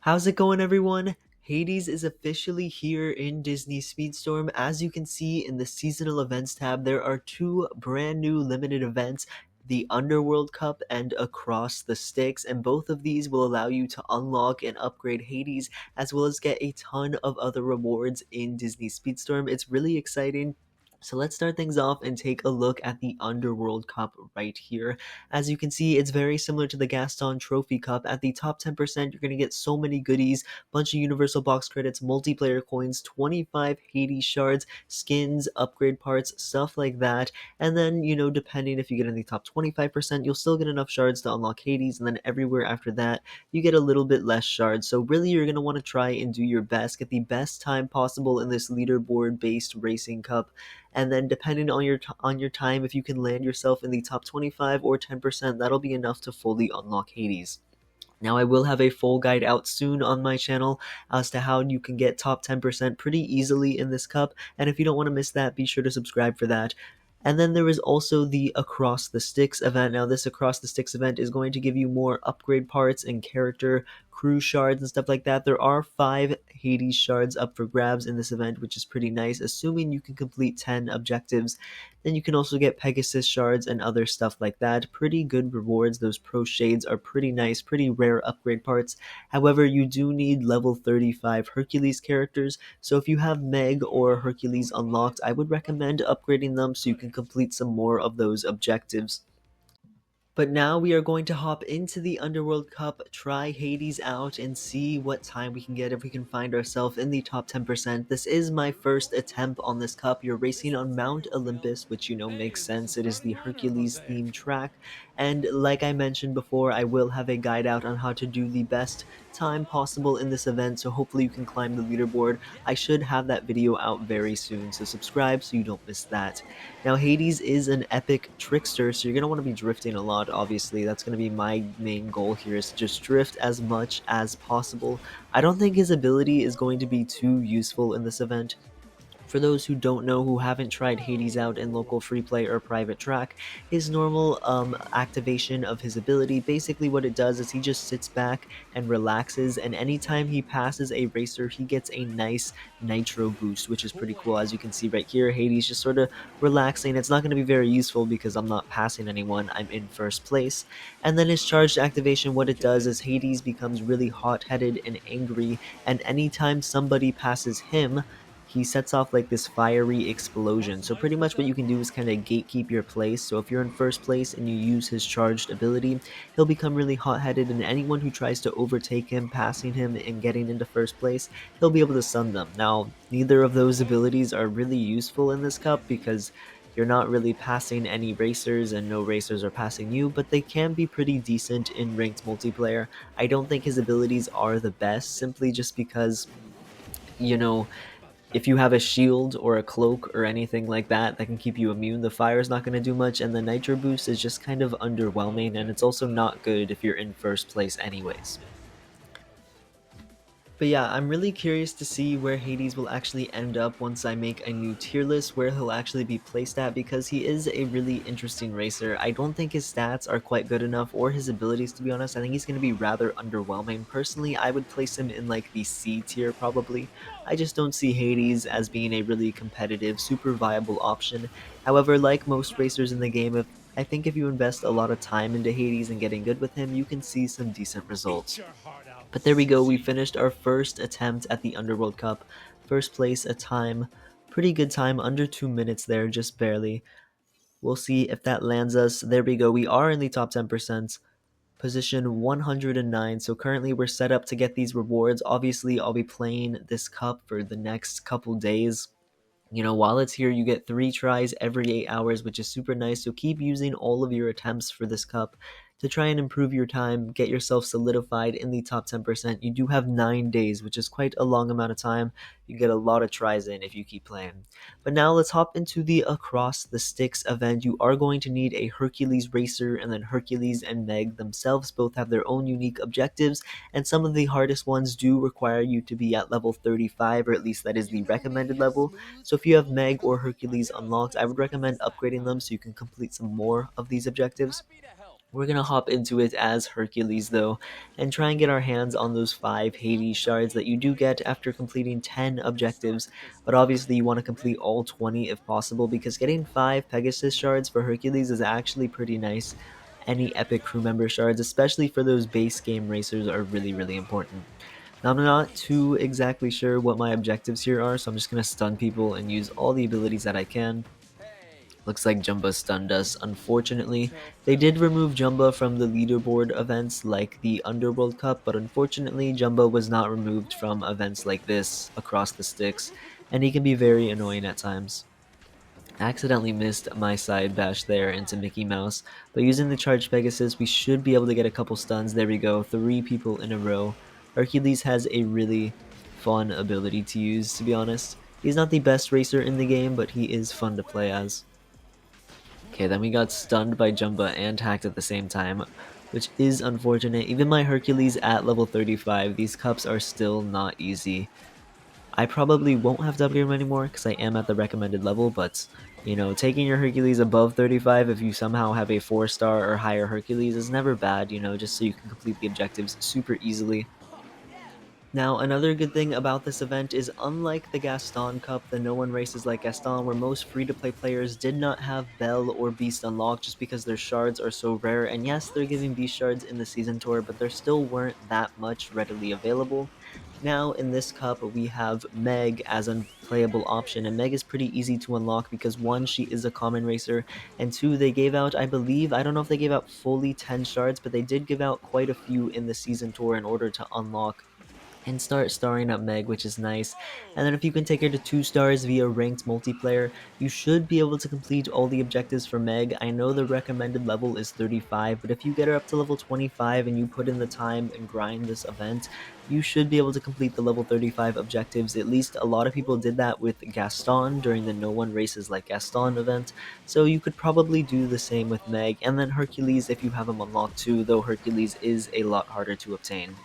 How's it going, everyone? Hades is officially here in Disney Speedstorm. As you can see in the seasonal events tab, there are two brand new limited events, the Underworld Cup and Across the Sticks, and both of these will allow you to unlock and upgrade Hades as well as get a ton of other rewards in Disney Speedstorm. It's really exciting. So let's start things off and take a look at the Underworld Cup right here. As you can see, it's very similar to the Gaston Trophy Cup. At the top 10%, you're going to get so many goodies, bunch of Universal Box credits, multiplayer coins, 25 Hades shards, skins, upgrade parts, stuff like that. And then, depending if you get in the top 25%, you'll still get enough shards to unlock Hades, and then everywhere after that, you get a little bit less shards. So really, you're going to want to try and do your best, get the best time possible in this leaderboard-based racing cup, and then depending on your time, if you can land yourself in the top 25 or 10%, that'll be enough to fully unlock Hades. Now, I will have a full guide out soon on my channel as to how you can get top 10% pretty easily in this cup, and if you don't want to miss that, be sure to subscribe for that. And then there is also the Across the Sticks event. Now, this Across the Sticks event is going to give you more upgrade parts and character crew shards and stuff like that. There are 5 Hades shards up for grabs in this event, which is pretty nice, assuming you can complete 10 objectives. Then you can also get Pegasus shards and other stuff like that. Pretty good rewards. Those pro shades are pretty nice, pretty rare upgrade parts. However, you do need level 35 Hercules characters, so if you have Meg or Hercules unlocked, I would recommend upgrading them so you can complete some more of those objectives. But now we are going to hop into the Underworld Cup, try Hades out, and see what time we can get if we can find ourselves in the top 10%. This is my first attempt on this cup. You're racing on Mount Olympus, which makes sense. It is the Hercules themed track. And like I mentioned before, I will have a guide out on how to do the best time possible in this event, so hopefully you can climb the leaderboard. I should have that video out very soon, so subscribe so you don't miss that. Now, Hades is an epic trickster, so you're going to want to be drifting a lot, obviously. That's going to be my main goal here, is to just drift as much as possible. I don't think his ability is going to be too useful in this event. For those who don't know, who haven't tried Hades out in local free play or private track, his normal activation of his ability, basically what it does is he just sits back and relaxes, and anytime he passes a racer, he gets a nice nitro boost, which is pretty cool. As you can see right here, Hades just sort of relaxing. It's not going to be very useful because I'm not passing anyone, I'm in first place. And then his charged activation, what it does is Hades becomes really hot-headed and angry, and anytime somebody passes him, he sets off like this fiery explosion. So pretty much what you can do is kind of gatekeep your place. So if you're in first place and you use his charged ability, he'll become really hot-headed, and anyone who tries to overtake him, passing him, and getting into first place, he'll be able to stun them. Now, neither of those abilities are really useful in this cup because you're not really passing any racers and no racers are passing you, but they can be pretty decent in ranked multiplayer. I don't think his abilities are the best, simply just because, you know, if you have a shield or a cloak or anything like that that can keep you immune, the fire is not going to do much, and the nitro boost is just kind of underwhelming, and it's also not good if you're in first place anyways. But yeah, I'm really curious to see where Hades will actually end up once I make a new tier list, where he'll actually be placed at, because he is a really interesting racer. I don't think his stats are quite good enough, or his abilities, to be honest. I think he's going to be rather underwhelming. Personally, I would place him in like the C tier probably. I just don't see Hades as being a really competitive, super viable option. However, like most racers in the game, I think if you invest a lot of time into Hades and getting good with him, you can see some decent results. But there we go, we finished our first attempt at the Underworld Cup. First place, a time, pretty good time, under 2 minutes there, just barely. We'll see if that lands us. There we go, we are in the top 10%, position 109. So currently we're set up to get these rewards. Obviously, I'll be playing this cup for the next couple days. While it's here, you get 3 tries every 8 hours, which is super nice. So keep using all of your attempts for this cup to try and improve your time, get yourself solidified in the top 10%. You do have 9 days, which is quite a long amount of time. You get a lot of tries in if you keep playing. But now let's hop into the Across the Sticks event. You are going to need a Hercules racer, and then Hercules and Meg themselves both have their own unique objectives, and some of the hardest ones do require you to be at level 35, or at least that is the recommended level. So if you have Meg or Hercules unlocked, I would recommend upgrading them so you can complete some more of these objectives. We're gonna hop into it as Hercules though, and try and get our hands on those 5 Hades shards that you do get after completing 10 objectives, but obviously you want to complete all 20 if possible, because getting 5 Pegasus shards for Hercules is actually pretty nice. Any epic crew member shards, especially for those base game racers, are really, really important. Now, I'm not too exactly sure what my objectives here are, so I'm just gonna stun people and use all the abilities that I can. Looks like Jumba stunned us. Unfortunately, they did remove Jumba from the leaderboard events like the Underworld Cup, but unfortunately, Jumba was not removed from events like this across the sticks, and he can be very annoying at times. I accidentally missed my side bash there into Mickey Mouse, but using the Charged Pegasus, we should be able to get a couple stuns. There we go, 3 people in a row. Hercules has a really fun ability to use, to be honest. He's not the best racer in the game, but he is fun to play as. Okay, then we got stunned by Jumba and hacked at the same time, which is unfortunate. Even my Hercules at level 35, these cups are still not easy. I probably won't have to upgrade him anymore because I am at the recommended level, but taking your Hercules above 35 if you somehow have a 4-star or higher Hercules is never bad, just so you can complete the objectives super easily. Now, another good thing about this event is, unlike the Gaston Cup, the no one races like Gaston, where most free-to-play players did not have Bell or Beast unlocked just because their shards are so rare, and yes, they're giving Beast shards in the Season Tour, but there still weren't that much readily available. Now, in this cup, we have Meg as a playable option, and Meg is pretty easy to unlock because 1, she is a common racer, and 2, they gave out, I believe, I don't know if they gave out fully 10 shards, but they did give out quite a few in the Season Tour in order to unlock and start starring up Meg, which is nice. And then if you can take her to 2 stars via ranked multiplayer, you should be able to complete all the objectives for Meg. I know the recommended level is 35, but if you get her up to level 25 and you put in the time and grind this event, you should be able to complete the level 35 objectives. At least a lot of people did that with Gaston during the No One Races Like Gaston event, so you could probably do the same with Meg. And then Hercules if you have him unlocked too, though Hercules is a lot harder to obtain.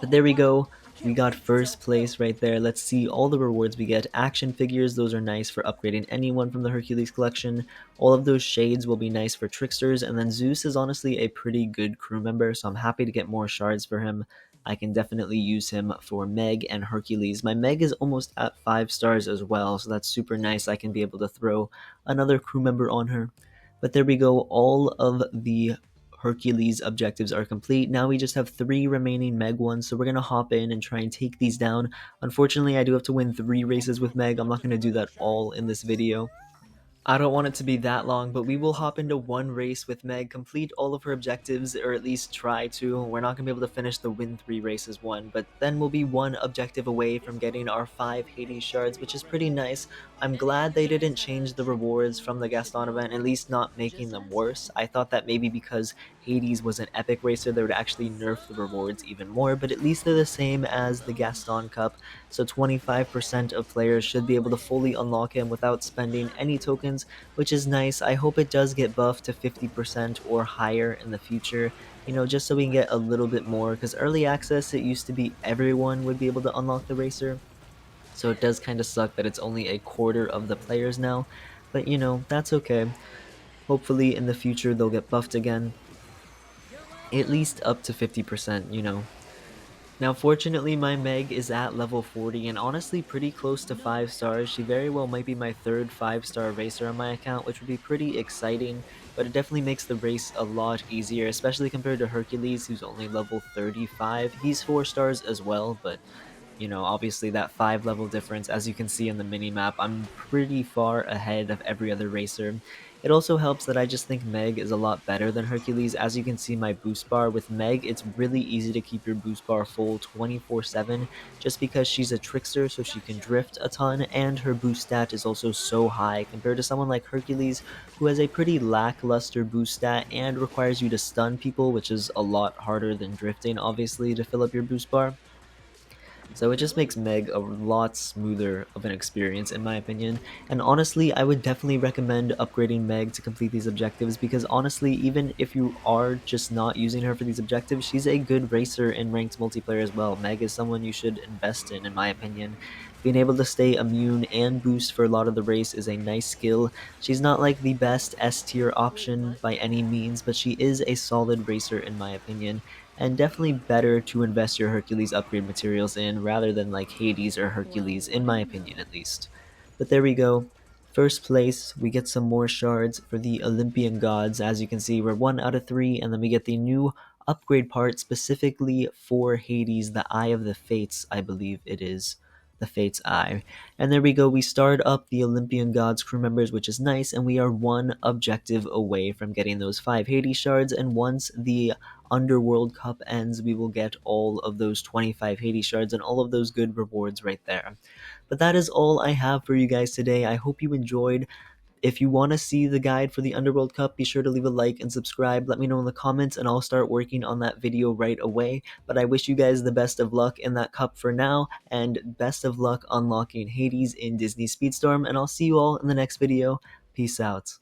But there we go. We got first place right there. Let's see all the rewards we get. Action figures, those are nice for upgrading anyone from the Hercules collection. All of those shades will be nice for tricksters. And then Zeus is honestly a pretty good crew member, so I'm happy to get more shards for him. I can definitely use him for Meg and Hercules. My Meg is almost at 5 stars as well, so that's super nice. I can be able to throw another crew member on her. But there we go. All of the Hercules objectives are complete. Now we just have 3 remaining Meg ones, so we're going to hop in and try and take these down. Unfortunately, I do have to win 3 races with Meg. I'm not going to do that all in this video. I don't want it to be that long, but we will hop into one race with Meg, complete all of her objectives, or at least try to. We're not going to be able to finish the win 3 races one, but then we'll be 1 objective away from getting our 5 Hades shards, which is pretty nice. I'm glad they didn't change the rewards from the Gaston event, at least not making them worse. I thought that maybe because Hades was an epic racer, they would actually nerf the rewards even more, but at least they're the same as the Gaston Cup, so 25% of players should be able to fully unlock him without spending any tokens, which is nice. I hope it does get buffed to 50% or higher in the future, just so we can get a little bit more, because early access, it used to be everyone would be able to unlock the racer, so it does kind of suck that it's only a quarter of the players now, but that's okay. Hopefully in the future they'll get buffed again, at least up to 50%. Now, fortunately, my Meg is at level 40 and honestly pretty close to 5 stars. She very well might be my 3rd 5-star racer on my account, which would be pretty exciting, but it definitely makes the race a lot easier, especially compared to Hercules, who's only level 35. He's 4 stars as well, but obviously that 5 level difference, as you can see in the mini-map, I'm pretty far ahead of every other racer. It also helps that I just think Meg is a lot better than Hercules. As you can see my boost bar, with Meg, it's really easy to keep your boost bar full 24/7, just because she's a trickster, so she can drift a ton, and her boost stat is also so high compared to someone like Hercules, who has a pretty lackluster boost stat and requires you to stun people, which is a lot harder than drifting, obviously, to fill up your boost bar. So it just makes Meg a lot smoother of an experience in my opinion, and honestly I would definitely recommend upgrading Meg to complete these objectives, because honestly, even if you are just not using her for these objectives, she's a good racer in ranked multiplayer as well. Meg is someone you should invest in my opinion. Being able to stay immune and boost for a lot of the race is a nice skill. She's not like the best S tier option by any means, but she is a solid racer in my opinion, and definitely better to invest your Hercules upgrade materials in rather than like Hades or Hercules, in my opinion at least. But there we go. First place, we get some more shards for the Olympian gods. As you can see, we're 1 out of 3, and then we get the new upgrade part specifically for Hades, the Eye of the Fates, I believe it is. The Fates Eye. And there we go, we starred up the Olympian gods crew members, which is nice, and we are one objective away from getting those 5 Hades shards, and once the Underworld Cup ends, we will get all of those 25 Hades shards and all of those good rewards right there. But that is all I have for you guys today. I hope you enjoyed. If you want to see the guide for the Underworld Cup, be sure to leave a like and subscribe. Let me know in the comments and I'll start working on that video right away. But I wish you guys the best of luck in that cup for now, and best of luck unlocking Hades in Disney Speedstorm, and I'll see you all in the next video. Peace out.